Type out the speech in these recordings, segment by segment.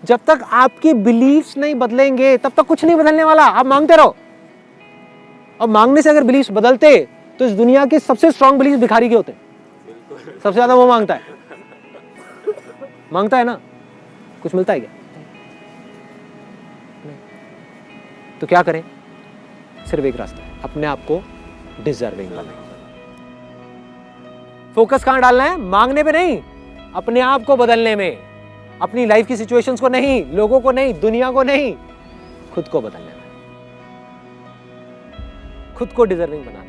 जब तक आपकी बिलीफ्स नहीं बदलेंगे तब तक कुछ नहीं बदलने वाला। आप मांगते रहो, और मांगने से अगर बिलीफ्स बदलते तो इस दुनिया के सबसे स्ट्रांग बिलीफ भिखारी के होते। सबसे ज्यादा वो मांगता है, मांगता है ना, कुछ मिलता है क्या? नहीं। तो क्या करें? सिर्फ एक रास्ता है, अपने आप को डिजर्विंग बनाएं। फोकस कहां डालना है? मांगने पे नहीं, अपने आप को बदलने में। अपनी लाइफ की सिचुएशंस को नहीं, लोगों को नहीं, दुनिया को नहीं, खुद को बदलने में, खुद को डिजर्विंग बनाना है।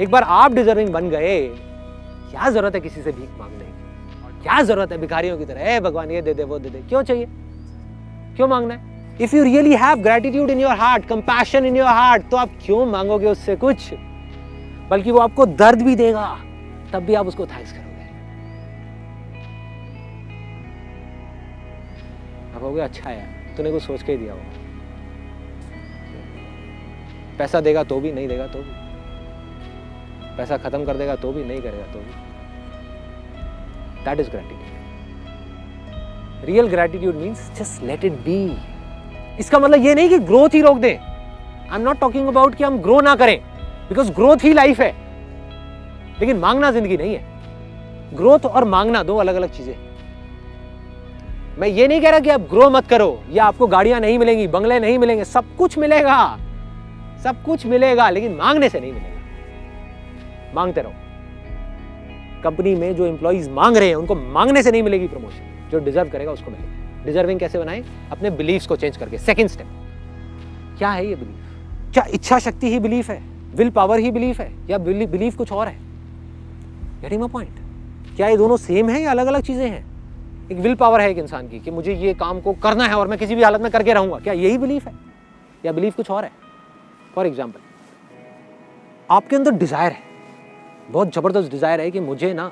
एक बार आप डिजर्विंग बन गए, क्या जरूरत है किसी से भीख मांगने की? क्या जरूरत है भिखारियों की तरह, भगवान ये दे दे वो दे दे? क्यों चाहिए? क्यों मांगना है? If you really have gratitude in your heart, compassion in your heart, तो आप क्यों मांगोगे उससे कुछ? बल्कि वो आपको दर्द भी देगा, तब भी आप उसको थैंक्स करोगे। आप कहोगे अच्छा है, तूने कुछ सोच के ही दिया होगा। पैसा देगा तो भी, नहीं देगा तो भी, पैसा खत्म कर देगा तो भी, नहीं करेगा तो भी। That is gratitude. Real gratitude means just let it be. इसका मतलब ये नहीं कि ग्रोथ ही रोक दें। I am not talking about कि हम ग्रो ना करें, बिकॉज ग्रोथ ही लाइफ है, लेकिन मांगना जिंदगी नहीं है। ग्रोथ और मांगना दो अलग अलग चीजें। मैं ये नहीं कह रहा कि आप ग्रो मत करो, या आपको गाड़ियां नहीं मिलेंगी, बंगले नहीं मिलेंगे, सब कुछ मिलेगा, सब कुछ मिलेगा, लेकिन मांगने से नहीं मिलेगा। मांगते रहो। कंपनी में जो एम्प्लॉइज मांग रहे हैं उनको मांगने से नहीं मिलेगी प्रमोशन, जो डिजर्व करेगा उसको मिलेगी। डिजर्विंग कैसे बनाएं? अपने बिलीफ्स को चेंज करके। सेकंड स्टेप क्या है ये बिलीफ? क्या इच्छा शक्ति ही बिलीफ है, विल पावर ही बिलीफ है, या बिलीफ कुछ और है? Getting my point? क्या ये दोनों सेम है या अलग अलग चीजें हैं? एक विल पावर है एक इंसान की कि मुझे ये काम को करना है और मैं किसी भी हालत में करके रहूंगा, क्या यही बिलीफ है या बिलीफ कुछ और है? फॉर एग्जाम्पल, आपके अंदर डिजायर है, बहुत जबरदस्त डिजायर है कि मुझे ना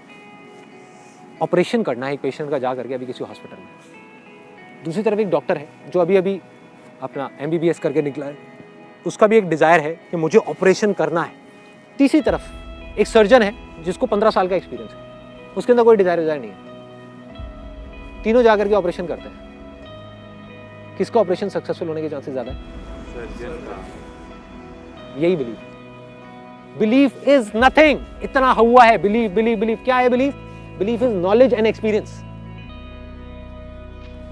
ऑपरेशन करना है एक पेशेंट का जा करके अभी किसी हॉस्पिटल में। दूसरी तरफ एक डॉक्टर है जो अभी अभी अपना MBBS करके निकला है, उसका भी एक डिजायर है कि मुझे ऑपरेशन करना है। तीसरी तरफ एक सर्जन है जिसको 15 साल का एक्सपीरियंस है, उसके अंदर कोई डिजायर नहीं है। तीनों जाकर के ऑपरेशन करते हैं, किसका ऑपरेशन सक्सेसफुल होने के चांसेस ज्यादा है? सर्जन का। यही बिलीफ। बिलीफ इज नथिंग, इतना हुआ है बिलीफ। बिलीफ क्या है? Belief is knowledge and experience,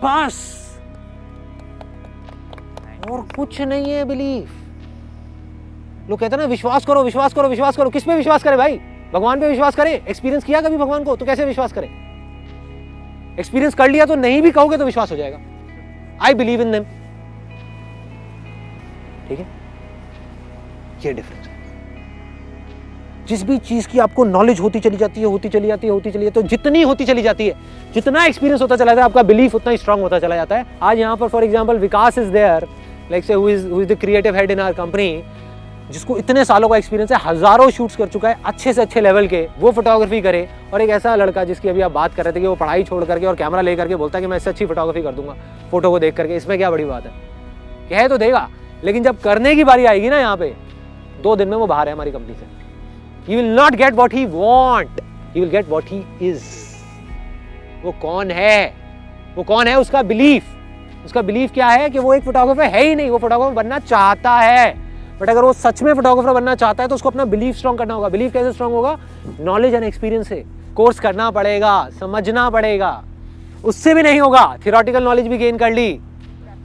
बस, और कुछ नहीं है बिलीफ। लोग कहते हैं ना विश्वास करो विश्वास करो विश्वास करो। किस पे विश्वास करें भाई? भगवान पे विश्वास करें? एक्सपीरियंस किया कभी भगवान को? तो कैसे विश्वास करें? एक्सपीरियंस कर लिया तो नहीं भी कहोगे तो विश्वास हो जाएगा। I believe in them. ठीक है, ये डिफरेंस है। जिस भी चीज की आपको नॉलेज होती चली जाती है, तो जितनी होती चली जाती है, जितना एक्सपीरियंस होता चला जाता है, आपका बिलीफ उतना ही स्ट्रांग होता चला जाता है। आज यहाँ पर for example Vikas is there, like say who is the creative head in our company, जिसको इतने सालों का एक्सपीरियंस है, हजारों शूट्स कर चुका है अच्छे से अच्छे लेवल के, वो फोटोग्राफी करे। और एक ऐसा लड़का जिसकी अभी आप बात कर रहे थे कि वो पढ़ाई छोड़ करके और कैमरा लेकर के बोलता है कि मैं इससे अच्छी फोटोग्राफी कर दूंगा फोटो को देख करके। इसमें क्या बड़ी बात है? कह तो देगा, लेकिन जब करने की बारी आएगी ना, यहाँ पे 2 दिन में वो बाहर है हमारी कंपनी से। He will not get what he want, he will get what he is. वो कौन है? वो कौन है? उसका बिलीफ। उसका बिलीफ क्या है? कि वो एक फोटोग्राफर है ही नहीं, वो फोटोग्राफर बनना चाहता है। बट अगर वो सच में फोटोग्राफर बनना चाहता है तो उसको अपना बिलीफ स्ट्रांग करना होगा। बिलीफ कैसे स्ट्रांग होगा? नॉलेज एंड एक्सपीरियंस से। कोर्स करना पड़ेगा, समझना पड़ेगा। उससे भी नहीं होगा। थियोरेटिकल नॉलेज भी गेन कर ली,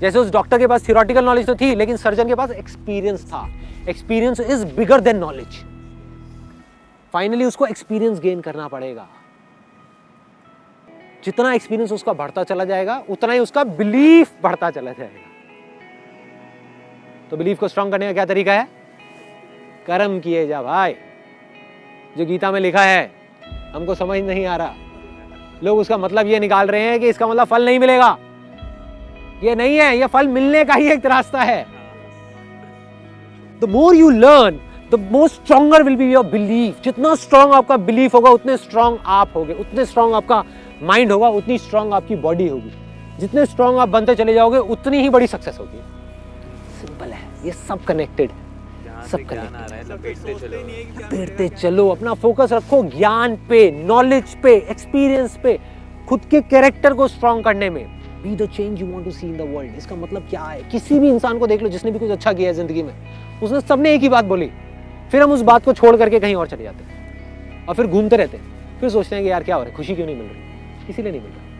जैसे उस डॉक्टर के पास थियोरेटिकल नॉलेज तो थी, लेकिन सर्जन के पास एक्सपीरियंस था। Experience is bigger than knowledge. Finally उसको एक्सपीरियंस गेन करना पड़ेगा। जितना एक्सपीरियंस उसका बढ़ता चला जाएगा, उतना ही उसका बिलीफ बढ़ता चला जाएगा। तो बिलीफ को स्ट्रांग करने का क्या तरीका है? कर्म किए जा भाई। जो गीता में लिखा है हमको समझ नहीं आ रहा, लोग उसका मतलब ये निकाल रहे हैं कि इसका मतलब फल नहीं मिलेगा। ये नहीं है, ये फल मिलने का ही एक रास्ता है। The more you learn, the more stronger will be your belief. जितना स्ट्रॉन्ग आपका बिलीफ होगा, उतने स्ट्रॉन्ग आप होगे। उतने स्ट्रॉन्ग आपका माइंड होगा, उतनी स्ट्रॉन्ग आपकी बॉडी होगी। जितने स्ट्रॉन्ग आप बनते चले जाओगे, उतनी ही बड़ी सक्सेस होगी। सिंपल है, ये सब कनेक्टेड, सब कनेक्टेड। लपेटते चलो, अपना फोकस रखो ज्ञान पे, नॉलेज पे, एक्सपीरियंस पे। खुद के कैरेक्टर को स्ट्रॉन्ग करने में। Be the change you want to see in the world. इसका मतलब क्या है? किसी भी इंसान को देख लो जिसने भी कुछ अच्छा किया है जिंदगी में, उसने सबने एक ही बात बोली, फिर हम उस बात को छोड़ करके कहीं और चले जाते हैं और फिर घूमते रहते हैं, फिर सोचते हैं कि यार क्या हो रहा है, खुशी क्यों नहीं मिल रही? इसीलिए नहीं मिल रहा।